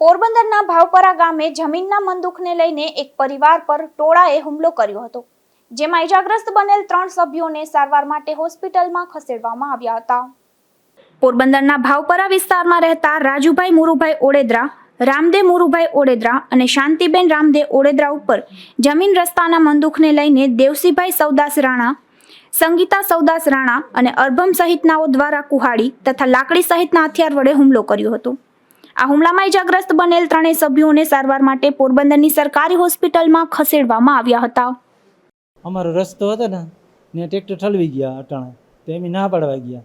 પોરબંદરના ભાવપરા ગામે જમીનના મંદુખને લઈને એક પરિવાર પર ટોળાએ હુમલો કર્યો હતો, જેમાં ઇજાગ્રસ્ત બનેલ 3 સભ્યોને સારવાર માટે હોસ્પિટલમાં ખસેડવામાં આવ્યા હતા। પોરબંદરના ભાવપરા વિસ્તારમાં રહેતા રાજુભાઈ મુરુભાઈ ઓડેદરા, રામદે મુરુભાઈ ઓડેદરા અને શાંતિબેન રામદે ઓડેદરા ઉપર જમીન રસ્તાના મંદુખને લઈને દેવસીભાઈ સૌદાસ રાણા, સંગીતા સૌદાસ રાણા અને અરબમ સહિતનાઓ દ્વારા કુહાડી તથા લાકડી સહિતના હથિયાર વડે હુમલો કર્યો હતો। આ હુમલામાં ઇજાગ્રસ્ત બનેલ 3 સભ્યોને સારવાર માટે પોરબંદરની સરકારી હોસ્પિટલમાં ખસેડવામાં આવ્યા હતા। અમારો રસ્તો હતો ને ટ્રેક્ટર ઠલવી ગયા અટાણે તો એમ ના પાડવા ગયા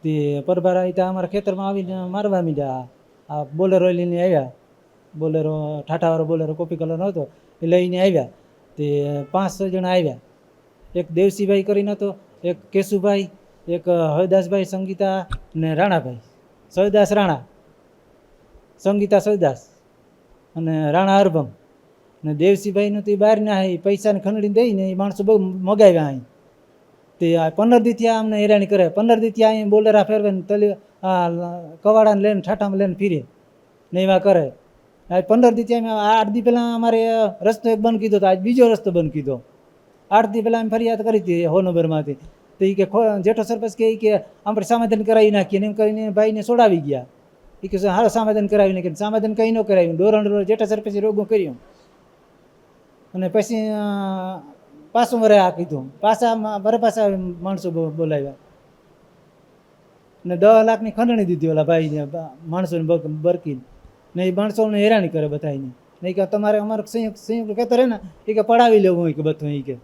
તે પરભારા ત્યાં અમારા ખેતરમાં આવીને મારવા મીડ્યા। આ બોલેરો લઈને આવ્યા, બોલેરો ઠાઠાવાળો બોલેરો કોપી કલરનો હતો એ લઈને આવ્યા તે 5-6 જણા આવ્યા। એક દેવસીભાઈ કરીને હતો, એક કેશુભાઈ, એક હરદાસભાઈ, સંગીતા ને રાણાભાઈ, સૌદાસ રાણા, સંગીતા સૌદાસ અને રાણા અરબમ ને દેવસીભાઈનું તો બહાર ના આવી પૈસાને ખંડણી દઈને એ માણસો બહુ મગાવ્યા। અહીં તે 15 દીથી અમને હેરાની કરે, 15 દીથી અહીં બોલેરા ફેરવે ને તલી કવાડાને લઈને ઠાઠામાં લઈને ફીરે ને એવા કરે। 15 દીથી અમે 8 દી પહેલાં અમારે રસ્તો એક બંધ કીધો તો આજ બીજો રસ્તો બંધ કીધો। 8 દી પહેલાં અમે ફરિયાદ કરી હતી હો નંબરમાંથી તો એ કે જેઠો સરપંચ કે આપણે સમાધાન કરાવી નાખીએ ને એમ કરીને ભાઈને છોડાવી ગયા। એ કે હારો સમાધાન કરાવી નાખીએ, સમાધાન કંઈ ન કરાવ્યું, ડોરણ જેઠા સરપંચે રોગું કર્યું અને પછી પાછું વરે આ કીધું, પાછા માણસો બોલાવ્યા ને 10 લાખની ખંડણી દીધી ઓલા ભાઈને માણસોને બરકીને ને એ માણસોને હેરાની કરે બધાને નહીં કે તમારે અમારે સંયુક્ત કહેતો રહે ને એ કે પડાવી લેવું હોય કે બધું એ કે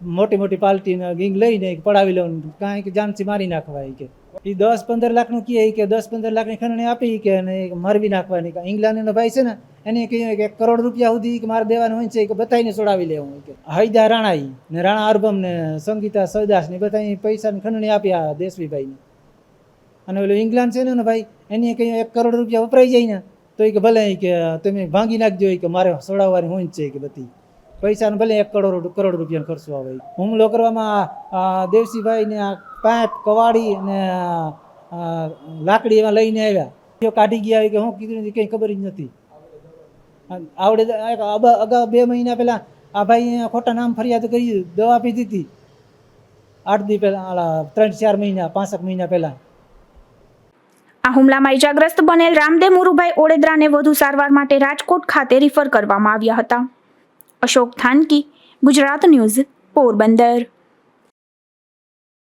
મોટી મોટી પાર્ટીને ગીંગ લઈને પડાવી લેવું કાંઈ કે જાનથી મારી નાખવા એ કે એ 10-15 લાખનું કહે કે 10-15 લાખની ખંડણી આપી કે અને મારવી નાખવાની કે ઇંગ્લેન્ડનો ભાઈ છે ને એને કહ્યું કે 1 કરોડ રૂપિયા સુધી કે મારે દેવાનું હોય છે કે બધાને છોડાવી લેવું કે હૈદા રાણા ને રાણા અરબમ ને સંગીતા સૌદાસ ને બધા પૈસાની ખંડણી આપ્યા દેશવીભાઈને અને ઓલો ઇંગ્લેન્ડ છે ને ભાઈ એને કહ્યું 1 કરોડ રૂપિયા વપરાઈ જાય ને તો એ કે ભલે કે તમે ભાંગી નાખજો કે મારે છોડાવવાની હોય છે કે બધી પૈસાને ભલે 1 કરોડ રૂપિયાનો ખર્ચો આવે। હુમલો કરવામાં દેવસીભાઈ ને આ પાઇપ કવાડી અને લાકડી એમાં લઈને આવ્યા, કાઢી ગયા કે હું કીધું કંઈ ખબર જ નથી। આવડે અગાઉ 2 મહિના પહેલાં આ ભાઈ ખોટા નામ ફરિયાદ કરી, દવા પીધી હતી 8 દી પહેલાં, 3-4 મહિના 5 મહિના પહેલાં। આ હુમલામાં ઇજાગ્રસ્ત બનેલ રામદે મુરુભાઈ ઓડેદરાને વધુ સારવાર માટે રાજકોટ ખાતે રિફર કરવામાં આવ્યા હતા। અશોક થાનકી, ગુજરાત ન્યૂઝ, પોરબંદર।